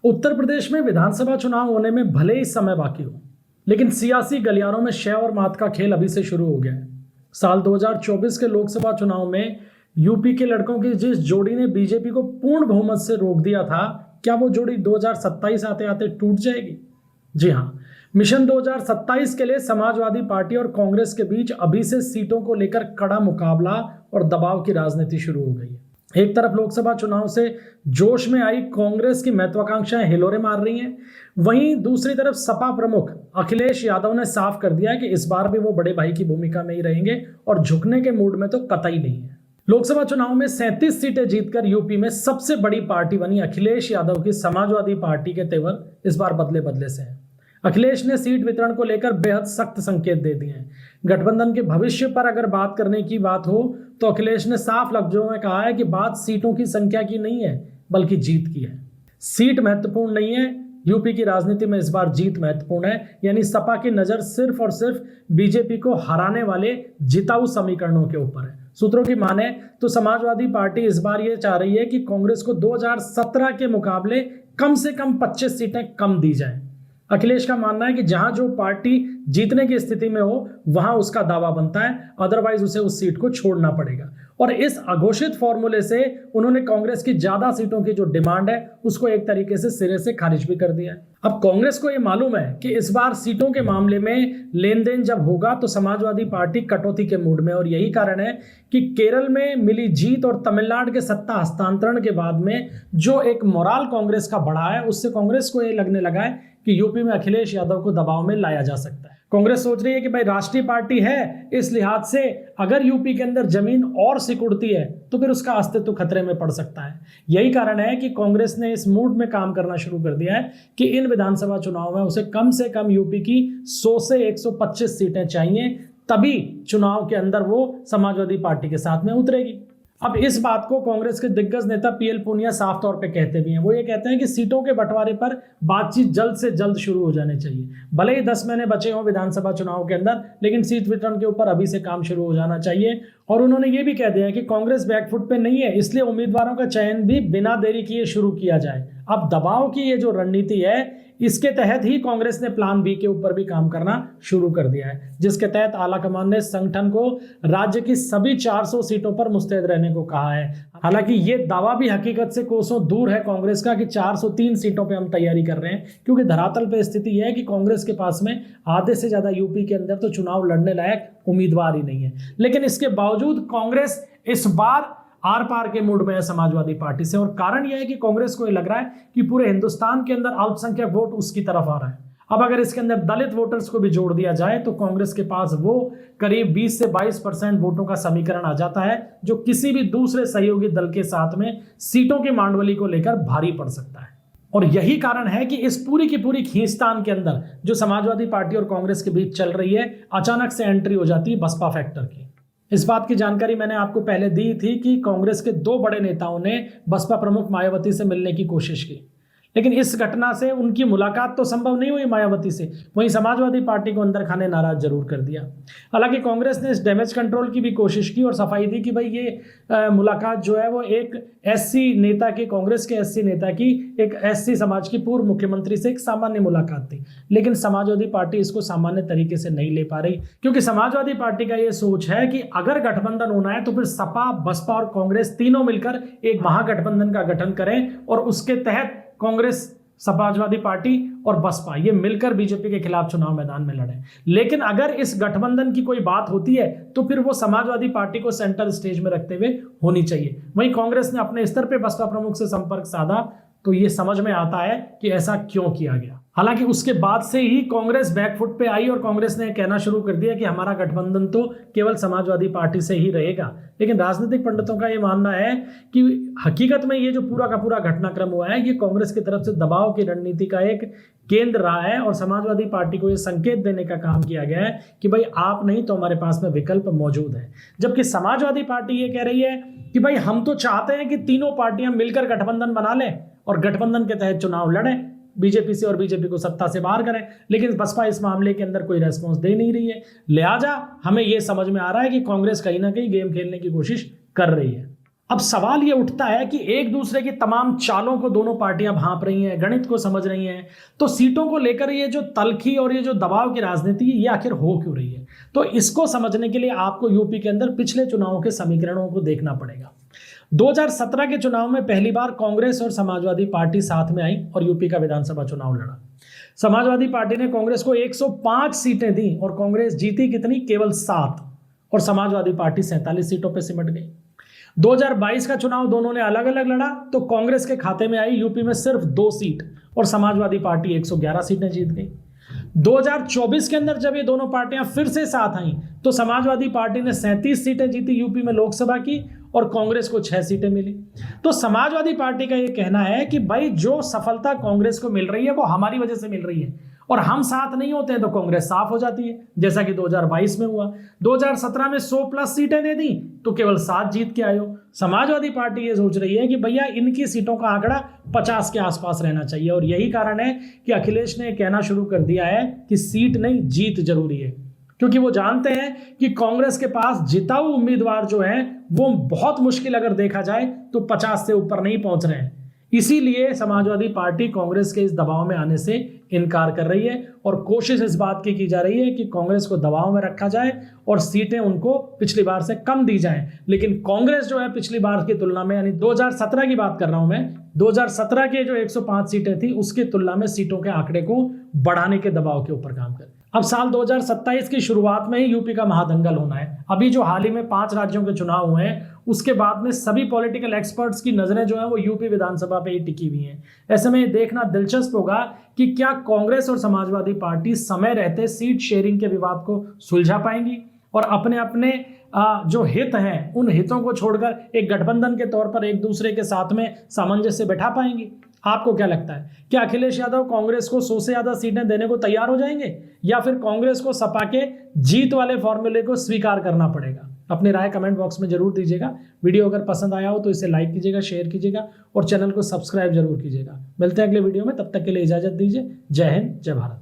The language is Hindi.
उत्तर प्रदेश में विधानसभा चुनाव होने में भले ही समय बाकी हो, लेकिन सियासी गलियारों में शय और मात का खेल अभी से शुरू हो गया है। साल 2024 के लोकसभा चुनाव में यूपी के लड़कों की जिस जोड़ी ने बीजेपी को पूर्ण बहुमत से रोक दिया था, क्या वो जोड़ी 2027 आते आते टूट जाएगी? जी हाँ, मिशन 2027 के लिए समाजवादी पार्टी और कांग्रेस के बीच अभी से सीटों को लेकर कड़ा मुकाबला और दबाव की राजनीति शुरू हो गई है। एक तरफ लोकसभा चुनाव से जोश में आई कांग्रेस की महत्वाकांक्षाएं हिलोरे मार रही हैं, वहीं दूसरी तरफ सपा प्रमुख अखिलेश यादव ने साफ कर दिया है कि इस बार भी वो बड़े भाई की भूमिका में ही रहेंगे और झुकने के मूड में तो कतई नहीं है। लोकसभा चुनाव में 37 सीटें जीतकर यूपी में सबसे बड़ी पार्टी बनी अखिलेश यादव की समाजवादी पार्टी के तेवर इस बार बदले बदले से हैं। अखिलेश ने सीट वितरण को लेकर बेहद सख्त संकेत दे दिए हैं। गठबंधन के भविष्य पर अगर बात करने की बात हो तो अखिलेश ने साफ लफ्जों में कहा है कि बात सीटों की संख्या की नहीं है, बल्कि जीत की है। सीट महत्वपूर्ण नहीं है, यूपी की राजनीति में इस बार जीत महत्वपूर्ण है। यानी सपा की नजर सिर्फ और सिर्फ बीजेपी को हराने वाले जिताऊ समीकरणों के ऊपर है। सूत्रों की माने तो समाजवादी पार्टी इस बार ये चाह रही है कि कांग्रेस को 2017 के मुकाबले कम से कम 25 सीटें कम दी जाएं। अखिलेश का मानना है कि जहां जो पार्टी जीतने की स्थिति में हो वहां उसका दावा बनता है, अदरवाइज उसे उस सीट को छोड़ना पड़ेगा। और इस अघोषित फॉर्मूले से उन्होंने कांग्रेस की ज्यादा सीटों की जो डिमांड है उसको एक तरीके से सिरे से खारिज भी कर दिया है। अब कांग्रेस को यह मालूम है कि इस बार सीटों के मामले में लेन देन जब होगा तो समाजवादी पार्टी कटौती के मूड में, और यही कारण है कि केरल में मिली जीत और तमिलनाडु के सत्ता हस्तांतरण के बाद में जो एक मोराल कांग्रेस का बढ़ा है, उससे कांग्रेस को यह लगने लगा है कि यूपी में अखिलेश यादव को दबाव में लाया जा सकता है। कांग्रेस सोच रही है कि भाई राष्ट्रीय पार्टी है, इस लिहाज से अगर यूपी के अंदर जमीन और सिकुड़ती है तो फिर उसका अस्तित्व खतरे में पड़ सकता है। यही कारण है कि कांग्रेस ने इस मूड में काम करना शुरू कर दिया है कि इन विधानसभा चुनाव में उसे कम से कम यूपी की 100 से 125 सीटें चाहिए, तभी चुनाव के अंदर वो समाजवादी पार्टी के साथ में उतरेगी। अब इस बात को कांग्रेस के दिग्गज नेता पीएल पूनिया साफ तौर पे कहते भी हैं। वो ये कहते हैं कि सीटों के बंटवारे पर बातचीत जल्द से जल्द शुरू हो जानी चाहिए। भले ही 10 महीने बचे हों विधानसभा चुनाव के अंदर, लेकिन सीट वितरण के ऊपर अभी से काम शुरू हो जाना चाहिए। और उन्होंने ये भी कह दिया है कि कांग्रेस बैकफुट पे नहीं है, इसलिए उम्मीदवारों का चयन भी बिना देरी किए शुरू किया जाए। अब दबाव की ये जो रणनीति है, इसके तहत ही कांग्रेस ने प्लान बी के ऊपर भी काम करना शुरू कर दिया है, जिसके तहत आलाकमान ने संगठन को राज्य की सभी 400 सीटों पर मुस्तैद रहने को कहा है। हालांकि ये दावा भी हकीकत से कोसों दूर है कांग्रेस का कि 403 सीटों पे हम तैयारी कर रहे हैं, क्योंकि धरातल पे स्थिति यह है कि कांग्रेस के पास में आधे से ज्यादा यूपी के अंदर तो चुनाव लड़ने लायक उम्मीदवार ही नहीं है। लेकिन इसके बावजूद कांग्रेस इस बार आर पार के मूड में है समाजवादी पार्टी से, और कारण यह है कि कांग्रेस को यह लग रहा है कि पूरे हिंदुस्तान के अंदर अल्पसंख्यक वोट उसकी तरफ आ रहा है। अब अगर इसके अंदर दलित वोटर्स को भी जोड़ दिया जाए तो कांग्रेस के पास वो करीब 20 से 22% वोटों का समीकरण आ जाता है, जो किसी भी दूसरे सहयोगी दल के साथ में सीटों की मांडवली को लेकर भारी पड़ सकता है। और यही कारण है कि इस पूरी की पूरी खींचतान के अंदर जो समाजवादी पार्टी और कांग्रेस के बीच चल रही है, अचानक से एंट्री हो जाती है बसपा फैक्टर की। इस बात की जानकारी मैंने आपको पहले दी थी कि कांग्रेस के 2 बड़े नेताओं ने बसपा प्रमुख मायावती से मिलने की कोशिश की, लेकिन इस घटना से उनकी मुलाकात तो संभव नहीं हुई मायावती से, वहीं समाजवादी पार्टी को अंदर खाने नाराज जरूर कर दिया। हालांकि कांग्रेस ने इस डैमेज कंट्रोल की भी कोशिश की और सफाई दी कि भाई ये मुलाकात जो है वो एक एससी नेता की, कांग्रेस के एससी नेता की, एक एससी समाज की पूर्व मुख्यमंत्री से एक सामान्य मुलाकात थी। लेकिन समाजवादी पार्टी इसको सामान्य तरीके से नहीं ले पा रही, क्योंकि समाजवादी पार्टी का ये सोच है कि अगर गठबंधन होना है तो फिर सपा, बसपा और कांग्रेस तीनों मिलकर एक महागठबंधन का गठन करें और उसके तहत कांग्रेस, समाजवादी पार्टी और बसपा ये मिलकर बीजेपी के खिलाफ चुनाव मैदान में लड़े। लेकिन अगर इस गठबंधन की कोई बात होती है तो फिर वो समाजवादी पार्टी को सेंटर स्टेज में रखते हुए होनी चाहिए। वहीं कांग्रेस ने अपने स्तर पर बसपा प्रमुख से संपर्क साधा तो ये समझ में आता है कि ऐसा क्यों किया गया। हालांकि उसके बाद से ही कांग्रेस बैकफुट पे आई और कांग्रेस ने कहना शुरू कर दिया कि हमारा गठबंधन तो केवल समाजवादी पार्टी से ही रहेगा। लेकिन राजनीतिक पंडितों का ये मानना है कि हकीकत में ये जो पूरा का पूरा घटनाक्रम हुआ है, ये कांग्रेस की तरफ से दबाव की रणनीति का एक केंद्र रहा है और समाजवादी पार्टी को ये संकेत देने का काम किया गया है कि भाई आप नहीं तो हमारे पास में विकल्प मौजूद है। जबकि समाजवादी पार्टी ये कह रही है कि भाई हम तो चाहते हैं कि तीनों पार्टियां मिलकर गठबंधन बना लें और गठबंधन के तहत चुनाव लड़ें बीजेपी से और बीजेपी को सत्ता से बाहर करें। लेकिन बसपा इस मामले के अंदर कोई रेस्पॉन्स दे नहीं रही है। लिहाजा हमें यह समझ में आ रहा है कि कांग्रेस कहीं ना कहीं गेम खेलने की कोशिश कर रही है। अब सवाल ये उठता है कि एक दूसरे की तमाम चालों को दोनों पार्टियां भांप रही हैं, गणित को समझ रही हैं, तो सीटों को लेकर ये जो तल्खी और ये जो दबाव की राजनीति है, ये आखिर हो क्यों रही है? तो इसको समझने के लिए आपको यूपी के अंदर पिछले चुनावों के समीकरणों को देखना पड़ेगा। 2017 के चुनाव में पहली बार कांग्रेस और समाजवादी पार्टी साथ में आई और यूपी का विधानसभा चुनाव लड़ा। समाजवादी पार्टी ने कांग्रेस को 105 सीटें दी और कांग्रेस जीती कितनी? केवल 7, और समाजवादी पार्टी 47 सीटों पर सिमट गई। 2022 का चुनाव दोनों ने अलग अलग लड़ा तो कांग्रेस के खाते में आई यूपी में सिर्फ 2 सीट और समाजवादी पार्टी 111 सीटें जीत गई। 2024 के अंदर जब ये दोनों पार्टियां फिर से साथ आईं तो समाजवादी पार्टी ने 37 सीटें जीती यूपी में लोकसभा की और कांग्रेस को 6 सीटें मिली। तो समाजवादी पार्टी का ये कहना है कि भाई जो सफलता कांग्रेस को मिल रही है वो हमारी वजह से मिल रही है और हम साथ नहीं होते हैं तो कांग्रेस साफ हो जाती है, जैसा कि 2022 में हुआ। 2017 में 100 प्लस सीटें दे दी तो केवल 7 जीत के आए हो। समाजवादी पार्टी ये सोच रही है कि भैया इनकी सीटों का आंकड़ा 50 के आसपास रहना चाहिए और यही कारण है कि अखिलेश ने कहना शुरू कर दिया है कि सीट नहीं जीत जरूरी है, क्योंकि वो जानते हैं कि कांग्रेस के पास जिताऊ उम्मीदवार जो हैं वो बहुत मुश्किल अगर देखा जाए तो 50 से ऊपर नहीं पहुंच रहे हैं। इसीलिए समाजवादी पार्टी कांग्रेस के इस दबाव में आने से इनकार कर रही है और कोशिश इस बात की जा रही है कि कांग्रेस को दबाव में रखा जाए और सीटें उनको पिछली बार से कम दी जाएं। लेकिन कांग्रेस जो है पिछली बार की तुलना में, यानी 2017 की बात कर रहा हूं मैं, 2017 के जो 105 सीटें थी उसकी तुलना में सीटों के आंकड़े को बढ़ाने के दबाव के ऊपर काम कर। अब साल 2027 की शुरुआत में ही यूपी का महादंगल होना है। अभी जो हाल ही में 5 राज्यों के चुनाव हुए हैं उसके बाद में सभी पॉलिटिकल एक्सपर्ट्स की नजरें जो है वो यूपी विधानसभा पे ही टिकी हुई हैं। ऐसे में देखना दिलचस्प होगा कि क्या कांग्रेस और समाजवादी पार्टी समय रहते सीट शेयरिंग के विवाद को सुलझा पाएंगी और अपने अपने जो हित हैं उन हितों को छोड़कर एक गठबंधन के तौर पर एक दूसरे के साथ में सामंजस्य बैठा पाएंगी। आपको क्या लगता है, क्या अखिलेश यादव कांग्रेस को 100 से ज्यादा सीटें देने को तैयार हो जाएंगे या फिर कांग्रेस को सपा के जीत वाले फॉर्मूले को स्वीकार करना पड़ेगा? अपनी राय कमेंट बॉक्स में जरूर दीजिएगा। वीडियो अगर पसंद आया हो तो इसे लाइक कीजिएगा, शेयर कीजिएगा और चैनल को सब्सक्राइब जरूर कीजिएगा। मिलते हैं अगले वीडियो में, तब तक के लिए इजाजत दीजिए। जय हिंद, जय भारत।